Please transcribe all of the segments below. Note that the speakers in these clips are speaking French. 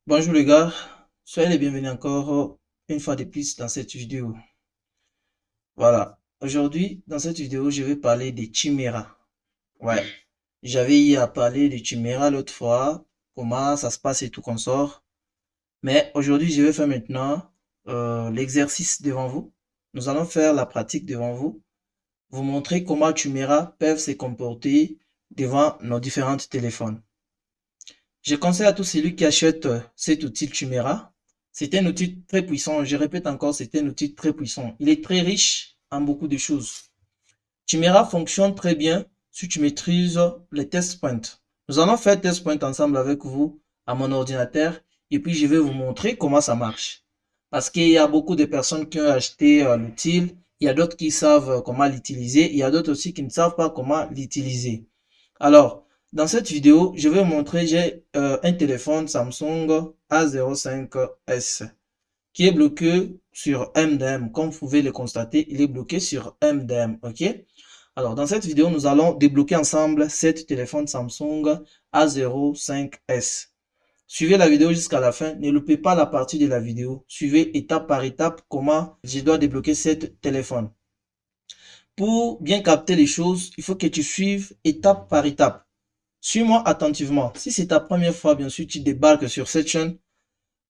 Bonjour les gars, soyez les bienvenus encore une fois de plus dans cette vidéo. Voilà, aujourd'hui dans cette vidéo je vais parler des chiméras. Ouais, j'avais eu à parler des chiméras l'autre fois, comment ça se passe et tout qu'on sort. Mais aujourd'hui je vais faire maintenant l'exercice devant vous. Nous allons faire la pratique devant vous, vous montrer comment les chiméras peuvent se comporter devant nos différents téléphones. Je conseille à tous celui qui achète cet outil Chimera. C'est un outil très puissant. Je répète encore, c'est un outil très puissant. Il est très riche en beaucoup de choses. Chimera fonctionne très bien si tu maîtrises les test points. Nous allons faire test point ensemble avec vous à mon ordinateur et puis je vais vous montrer comment ça marche. Parce qu'il y a beaucoup de personnes qui ont acheté l'outil, il y a d'autres qui savent comment l'utiliser, il y a d'autres aussi qui ne savent pas comment l'utiliser. Alors, dans cette vidéo, je vais vous montrer, j'ai un téléphone Samsung A05S qui est bloqué sur MDM. Comme vous pouvez le constater, il est bloqué sur MDM, ok? Alors, dans cette vidéo, nous allons débloquer ensemble cet téléphone Samsung A05S. Suivez la vidéo jusqu'à la fin, ne loupez pas la partie de la vidéo. Suivez étape par étape comment je dois débloquer cet téléphone. Pour bien capter les choses, il faut que tu suives étape par étape. Suis-moi attentivement. Si c'est ta première fois, bien sûr, tu débarques sur cette chaîne,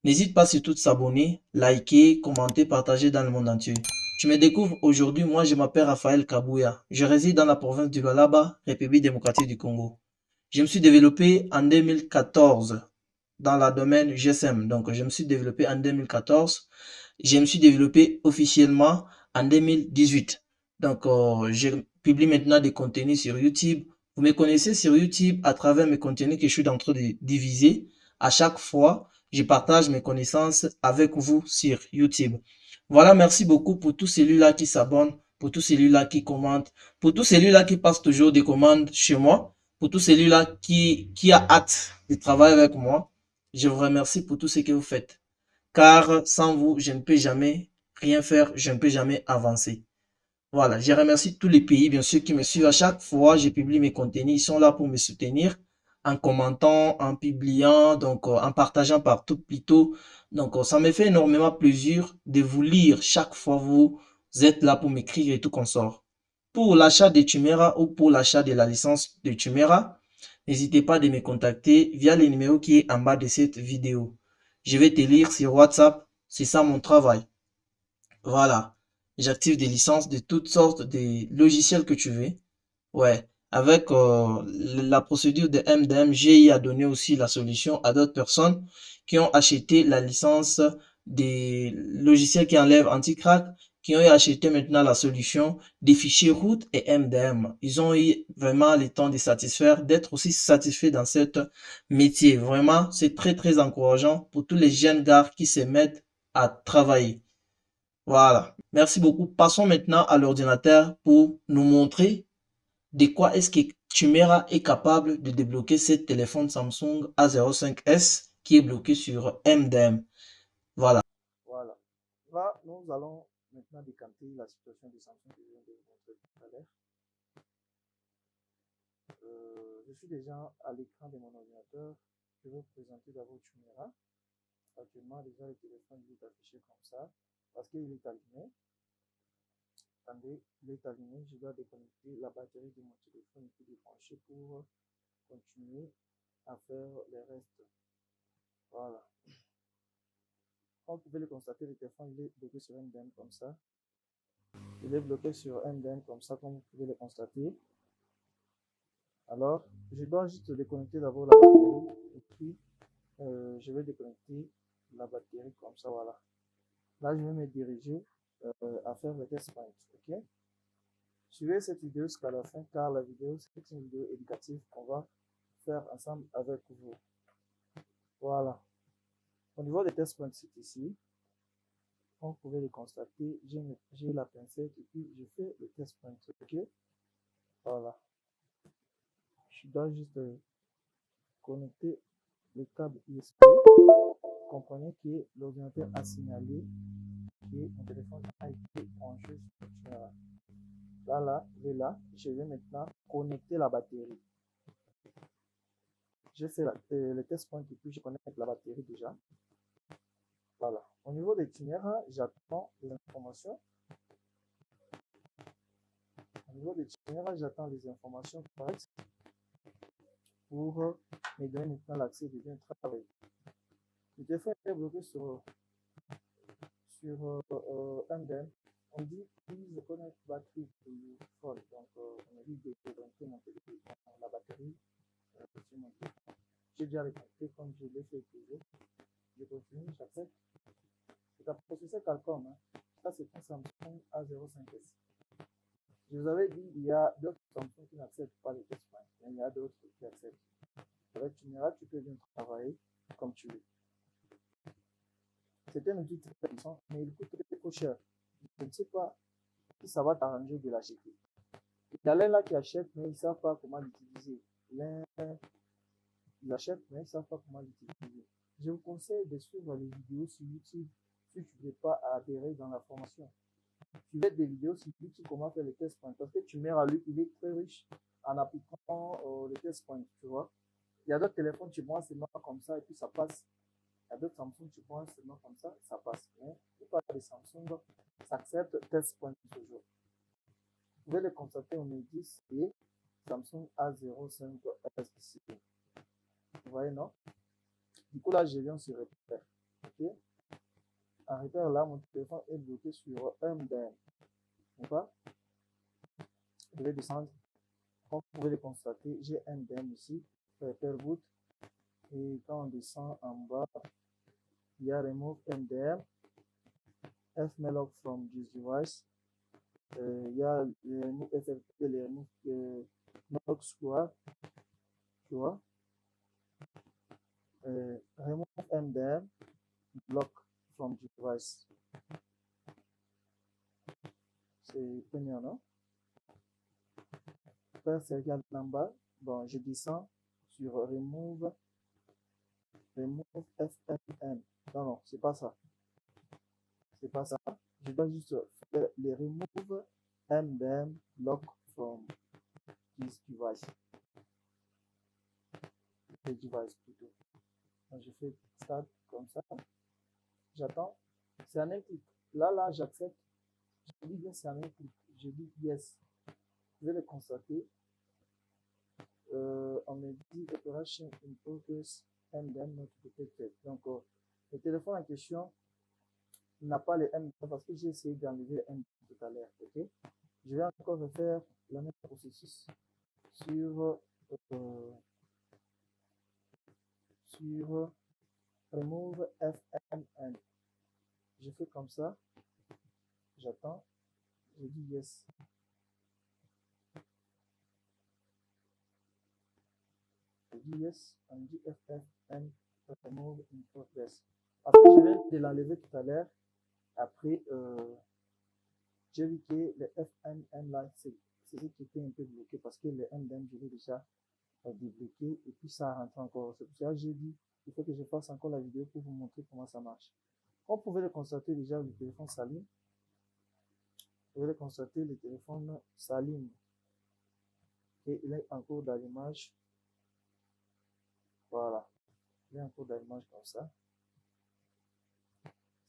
n'hésite pas surtout de s'abonner, liker, commenter, partager dans le monde entier. Tu me découvres aujourd'hui, moi je m'appelle Raphaël Kabouya. Je réside dans la province du Lualaba, République démocratique du Congo. Je me suis développé en 2014 dans la domaine GSM. Donc je me suis développé en 2014. Je me suis développé officiellement en 2018. Donc je publie maintenant des contenus sur YouTube. Vous me connaissez sur YouTube à travers mes contenus que je suis en train de diviser. À chaque fois, je partage mes connaissances avec vous sur YouTube. Voilà, merci beaucoup pour tous celui-là qui s'abonne, pour tous celui-là qui commente, pour tous celui-là qui passe toujours des commandes chez moi, pour tous celui-là qui a hâte de travailler avec moi. Je vous remercie pour tout ce que vous faites. Car sans vous, je ne peux jamais rien faire, je ne peux jamais avancer. Voilà, je remercie tous les pays, bien sûr, qui me suivent. À chaque fois, je publie mes contenus. Ils sont là pour me soutenir en commentant, en publiant, donc en partageant partout plutôt. Donc, ça me fait énormément plaisir de vous lire chaque fois vous êtes là pour m'écrire et tout consort. Pour l'achat de Tumera ou pour l'achat de la licence de Tumera, n'hésitez pas de me contacter via le numéro qui est en bas de cette vidéo. Je vais te lire sur WhatsApp. C'est ça mon travail. Voilà. J'active des licences de toutes sortes de logiciels que tu veux. Ouais. Avec la procédure de MDM, j'ai à donner aussi la solution à d'autres personnes qui ont acheté la licence des logiciels qui enlèvent anti-crack, qui ont acheté maintenant la solution des fichiers root et MDM. Ils ont eu vraiment le temps de satisfaire, d'être aussi satisfaits dans ce métier. Vraiment, c'est très très encourageant pour tous les jeunes gars qui se mettent à travailler. Voilà. Merci beaucoup. Passons maintenant à l'ordinateur pour nous montrer de quoi est-ce que Chimera est capable de débloquer ce téléphone Samsung A05S qui est bloqué sur MDM. Voilà. Voilà. Là, nous allons maintenant décanter la situation de Samsung que je viens de vous montrer tout à l'heure. Je suis déjà à l'écran de mon ordinateur. Je vais vous présenter d'abord Chimera. Actuellement, déjà, le téléphone est affiché comme ça parce qu'il est allumé. Attendez, il est allumé. Je dois déconnecter la batterie de mon téléphone et puis débrancher pour continuer à faire le reste. Voilà. Comme vous pouvez le constater, le téléphone il est bloqué sur MDM comme ça. Il est bloqué sur MDM comme ça, comme vous pouvez le constater. Alors, je dois juste déconnecter d'abord la batterie et puis je vais déconnecter la batterie comme ça, voilà. Là, je vais me diriger à faire le test point, ok? Suivez cette vidéo jusqu'à la fin car la vidéo, c'est une vidéo éducative qu'on va faire ensemble avec vous. Voilà. Au niveau des test points, c'est ici. Comme vous pouvez le constater, j'ai la pincette et puis je fais le test point, ok? Voilà. Je dois juste connecter le câble USB. Vous comprenez que l'ordinateur a signalé que mon téléphone a été branché sur là, il est là. Je vais maintenant connecter la batterie. j'ai fait le test point et puis je connecte la batterie déjà. Voilà. Au niveau des caméras, j'attends les informations. Au niveau des caméras, j'attends les informations correctes pour me donner maintenant l'accès de bien travailler. Le téléphone est bloqué sur MDM. On dit please connect battery to your phone. Donc, on a dit de connecter mon téléphone, la batterie sur mon téléphone. J'ai déjà reconnecté comme je l'ai fait toujours. Je continue, j'accepte. C'est un processeur Qualcomm. Hein. Ça, c'est un Samsung A05S. Je vous avais dit, il y a d'autres Samsung qui n'acceptent pas les tests, mais il y a d'autres qui acceptent. Avec Chimera, tu peux bien travailler comme tu veux. C'est un outil très puissant, mais il coûte très trop cher. Je ne sais pas si ça va t'arranger de l'acheter. Il y a là qui achètent, mais ils ne savent pas comment l'utiliser. Ils achètent, mais ils ne savent pas comment l'utiliser. Je vous conseille de suivre les vidéos sur YouTube si tu ne veux pas adhérer dans la formation. Suivez des vidéos sur YouTube comment faire le test point. Parce que tu mets à lui, il est très riche en appliquant le test point, tu vois. Il y a d'autres téléphones, tu prends seulement comme ça et puis ça passe. Il y a d'autres Samsung, tu prends seulement comme ça, ça passe. Mais la plupart des Samsung s'acceptent test point toujours. Vous pouvez le constater au Medis et Samsung A05S ici. Vous voyez, non? Du coup, là, je viens sur repère. Ok? En repère, là, mon téléphone est bloqué sur MDM. D'accord? Je vais descendre. Comme vous pouvez le constater, j'ai MDM ici, repère boot. Et quand on descend en bas, il y a remove MDM, fmalloc from this device. Il y a le remove FFP, le remove Knox Square, tu vois. Remove MDM, block from device. C'est bien, non? Faire c'est regarde en bas. Bon, je descends sur remove FMM. Non, non, c'est pas ça. C'est pas ça. Je dois juste faire les remove MDM block from this device. The device plutôt. Donc, je fais start comme ça. J'attends. C'est un clic. Là, j'accepte. Je dis bien c'est un clic. Je dis yes. Je vais le constater. On me dit operation in progress and then not detected. Donc, le téléphone en question n'a pas les M parce que j'ai essayé d'enlever les M tout à l'heure. Ok? Je vais encore refaire le même processus sur remove FMN. Je fais comme ça. J'attends. Je dis yes. Je dis yes. On dit FFN remove in progress. Après, je viens de l'enlever tout à l'heure. Après, j'ai vu que le FNN là, c'est ce qui était un peu bloqué parce que le MDM, je l'ai déjà débloqué et puis ça rentre encore. C'est pour ça que j'ai dit, il faut que je fasse encore la vidéo pour vous montrer comment ça marche. Comme vous pouvez le constater déjà, le téléphone s'allume. Vous pouvez le constater, le téléphone s'allume et il est en cours d'allumage. Voilà, il est en cours d'allumage comme ça.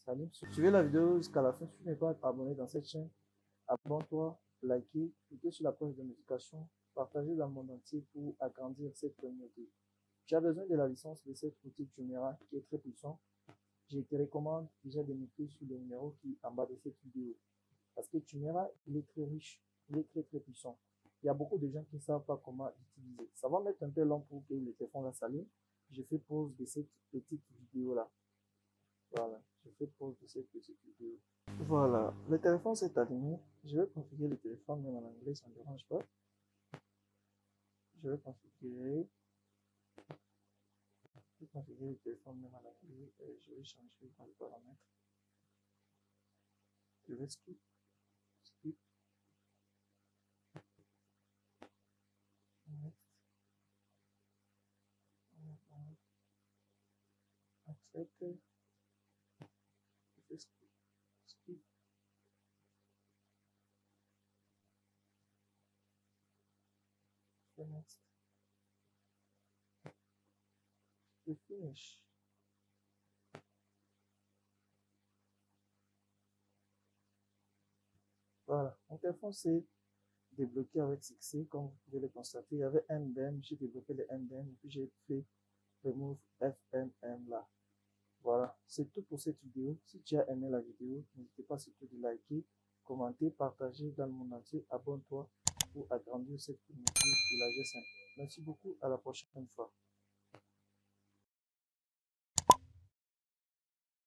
S'allume. Suivez la vidéo jusqu'à la fin. Si tu n'es pas abonné dans cette chaîne, abonne-toi, likez, cliquez sur la cloche de notification, partagez dans le monde entier pour agrandir cette communauté. Tu as besoin de la licence de cette outil Chimera qui est très puissant. Je te recommande déjà de cliquer sur le numéro qui est en bas de cette vidéo. Parce que Chimera, il est très riche, il est très puissant. Il y a beaucoup de gens qui ne savent pas comment l'utiliser. Ça va mettre un peu long pour que le téléphone s'allume. Je fais pause de cette petite vidéo là. Voilà, je fais pause de cette petite vidéo. Voilà, le téléphone s'est allumé. Je vais configurer le téléphone même en anglais, ça ne me dérange pas. Je vais configurer le téléphone même en anglais. Je vais changer dans les paramètres. Je vais skip. Next. Accept. Je vais skip. Next. C'est finish. Voilà, mon téléphone s'est débloqué avec succès. Comme vous pouvez le constater, il y avait NDM, j'ai débloqué le NDM et puis j'ai fait remove FMM là. Voilà, c'est tout pour cette vidéo. Si tu as aimé la vidéo, n'hésitez pas surtout de liker, commenter, partager dans le monde entier. Abonne-toi pour agrandir cette communauté de la G5. Merci beaucoup, à la prochaine fois.